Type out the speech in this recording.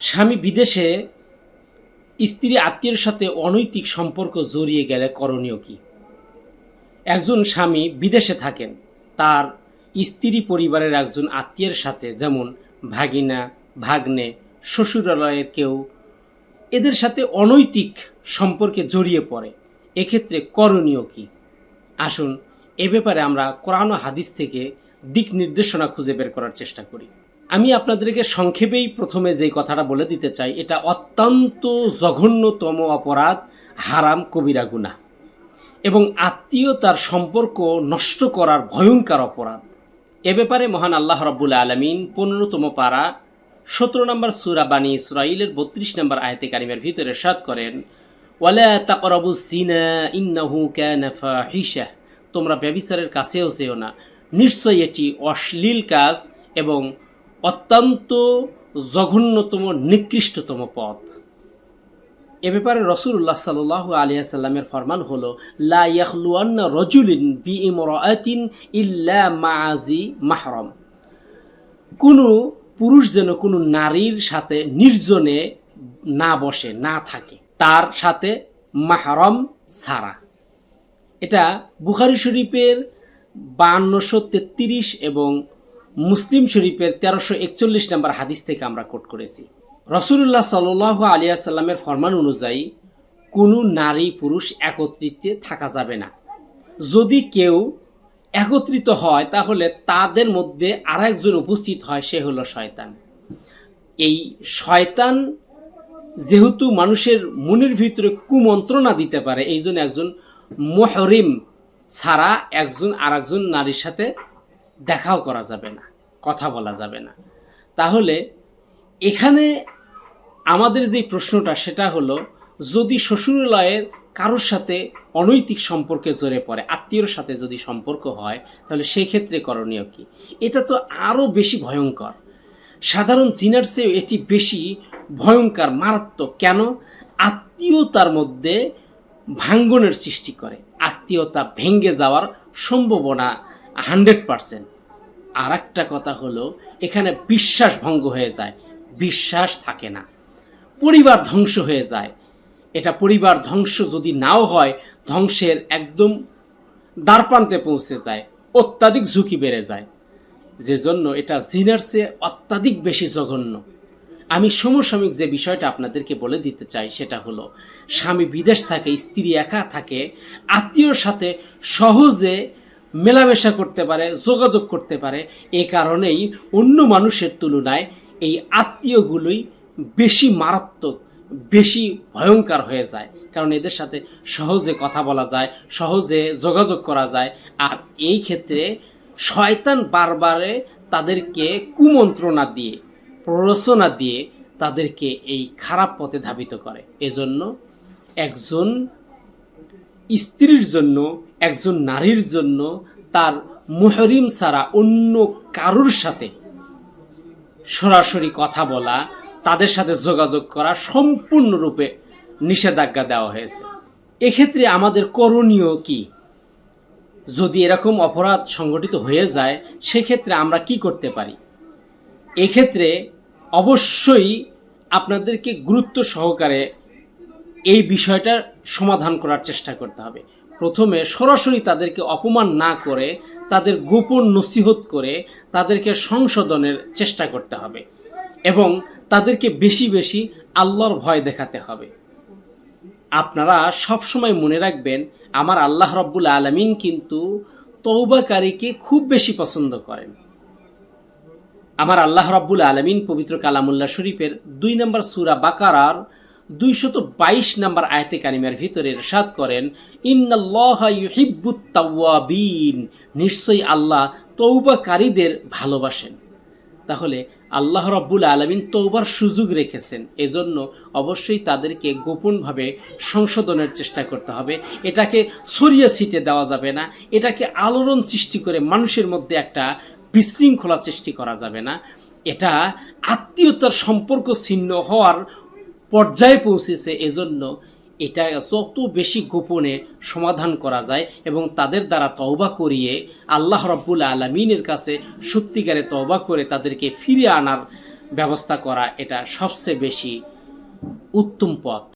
স্বামী বিদেশে স্ত্রী আত্মীয়ের সাথে অনৈতিক সম্পর্ক জড়িয়ে গেলে করণীয় কি? একজন স্বামী বিদেশে থাকেন, তার স্ত্রী পরিবারের একজন আত্মীয়ের সাথে, যেমন ভাগিনা, ভাগ্নে, শ্বশুরালয়ের কেউ, এদের সাথে অনৈতিক সম্পর্কে জড়িয়ে পড়ে। এক্ষেত্রে করণীয় কি? আসুন এ ব্যাপারে আমরা কোরআন ও হাদিস থেকে দিক নির্দেশনা খুঁজে বের করার চেষ্টা করি। আমি আপনাদেরকে সংক্ষেপেই প্রথমে যে কথাটা বলে দিতে চাই, এটা অত্যন্ত জঘন্যতম অপরাধ, হারাম কবিরা গুনাহ এবং আত্মীয়তার সম্পর্ক নষ্ট করার ভয়ঙ্কর অপরাধ। এ ব্যাপারে মহান আল্লাহ রাব্বুল আলামিন 15তম পারা 17 নম্বর সূরা বানী ইসরাঈলের 32 নম্বর আয়াতে কারিমের ভিতরে ইরশাদ করেন, ওয়ালা তাকরাবুজ জিনা ইন্নাহু কানা ফাহিশা, তোমরা ব্যভিচারের কাছেও যেও না, নিশ্চয়ই এটি অশ্লীল কাজ এবং অত্যন্ত জঘন্যতম নিকৃষ্টতম পথ। এ ব্যাপারে রাসূলুল্লাহ সাল্লাল্লাহু আলাইহি সাল্লামের ফরমান হলো, লা ইয়াখলুয়ান্না রাজুলিন বিইমরাআতিন ইল্লা মা'যি মাহরাম, কোনো পুরুষ যেন কোনো নারীর সাথে নির্জনে না বসে, না থাকে, তার সাথে মাহরম ছাড়া। এটা বুখারী শরীফের 5233 এবং মুসলিম শরীফের 1341 নম্বর হাদিস থেকে আমরা কোট করেছি। রাসূলুল্লাহ সাল্লাল্লাহু আলাইহি সাল্লামের ফরমান অনুযায়ী কোনো নারী পুরুষ একত্রিত থাকা যাবে না। যদি কেউ একত্রিত হয় তাহলে তাদের মধ্যে আর একজন উপস্থিত হয়, সে হলো শয়তান। এই শয়তান যেহেতু মানুষের মনের ভিতরে কুমন্ত্রণা দিতে পারে, এই জন্য একজন মুহরিম ছাড়া একজন আর একজন নারীর সাথে দেখাও করা যাবে না, কথা বলা যাবে না। তাহলে এখানে আমাদের যে প্রশ্নটা সেটা হলো, যদি শ্বশুরালয়ের কারোর সাথে অনৈতিক সম্পর্কে জড়ে পড়ে, আত্মীয়র সাথে যদি সম্পর্ক হয়, তাহলে সেক্ষেত্রে করণীয় কি? এটা তো আরও বেশি ভয়ঙ্কর, সাধারণ জিনার চেয়ে এটি বেশি ভয়ঙ্কর, মারাত্মক। কেন? আত্মীয়তার মধ্যে ভাঙ্গনের সৃষ্টি করে, আত্মীয়তা ভেঙে যাওয়ার সম্ভাবনা 100%। আর একটা কথা হলো, এখানে বিশ্বাস ভঙ্গ হয়ে যায়, বিশ্বাস থাকে না, পরিবার ধ্বংস হয়ে যায়। এটা পরিবার ধ্বংস যদি নাও হয়, ধ্বংসের একদম দ্বারপ্রান্তে পৌঁছে যায়, অত্যাধিক ঝুঁকি বেড়ে যায়, যে জন্য এটা জিনার চেয়ে অত্যাধিক বেশি জঘন্য। আমি সমসাময়িক যে বিষয়টা আপনাদেরকে বলে দিতে চাই সেটা হলো, স্বামী বিদেশ থাকে, স্ত্রী একা থাকে, আত্মীয়র সাথে সহজে মেলামেশা করতে পারে, যোগাযোগ করতে পারে। এই কারণেই অন্য মানুষের তুলনায় এই আত্মীয়গুলোই বেশি মারাত্মক, বেশি ভয়ঙ্কর হয়ে যায়, কারণ এদের সাথে সহজে কথা বলা যায়, সহজে যোগাযোগ করা যায়। আর এই ক্ষেত্রে শয়তান বারবারে তাদেরকে কুমন্ত্রণা দিয়ে, প্ররোচনা দিয়ে তাদেরকে এই খারাপ পথে ধাবিত করে। এজন্য একজন স্ত্রীর জন্য, একজন নারীর জন্য তার মুহরিম ছাড়া অন্য কারুর সাথে সরাসরি কথা বলা, তাদের সাথে যোগাযোগ করা সম্পূর্ণরূপে নিষেধাজ্ঞা দেওয়া হয়েছে। এক্ষেত্রে আমাদের করণীয় কি? যদি এরকম অপরাধ সংগঠিত হয়ে যায়, সেক্ষেত্রে আমরা কি করতে পারি? এক্ষেত্রে অবশ্যই আপনাদেরকে গুরুত্ব সহকারে এই বিষয়টার সমাধান করার চেষ্টা করতে হবে। প্রথমে সরাসরি তাদেরকে অপমান না করে, তাদের গোপন নসিহত করে তাদেরকে সংশোধনের চেষ্টা করতে হবে এবং তাদেরকে বেশি বেশি আল্লাহর ভয় দেখাতে হবে। আপনারা সবসময় মনে রাখবেন, আমার আল্লাহ রাব্বুল আলামিন কিন্তু তওবাকারীকে খুব বেশি পছন্দ করেন। আমার আল্লাহ রাব্বুল আলামিন পবিত্র কালামুল্লাহ শরীফের 2 নম্বর সূরা বাকারার 222 নম্বর আয়াতে কারিমার ভিতরে ইরশাদ করেন, ইন্নাল্লাহা ইউহিব্বুত তাওয়াবিন, নিশ্চয়ই আল্লাহ তওবাকারীদের ভালোবাসেন। তাহলে আল্লাহ রাব্বুল আলামিন তওবার সুযোগ রেখেছেন, এজন্য অবশ্যই তাদেরকে গোপনভাবে সংশোধনের চেষ্টা করতে হবে। এটাকে ছড়িয়ে ছিটিয়ে দেওয়া যাবে না, এটাকে আলোড়ন সৃষ্টি করে মানুষের মধ্যে একটা বিশৃঙ্খলা সৃষ্টি করা যাবে না। এটা আত্মীয়তার সম্পর্ক ছিন্ন হওয়ার পর্যায়ে পৌঁছেছে, এজন্য এটা যত বেশি গোপনে সমাধান করা যায় এবং তাদের দ্বারা তওবা করিয়ে আল্লাহ রাব্বুল আলামিনের কাছে সত্যিকারে তওবা করে তাদেরকে ফিরিয়ে আনার ব্যবস্থা করা এটা সবচেয়ে বেশি উত্তম পথ।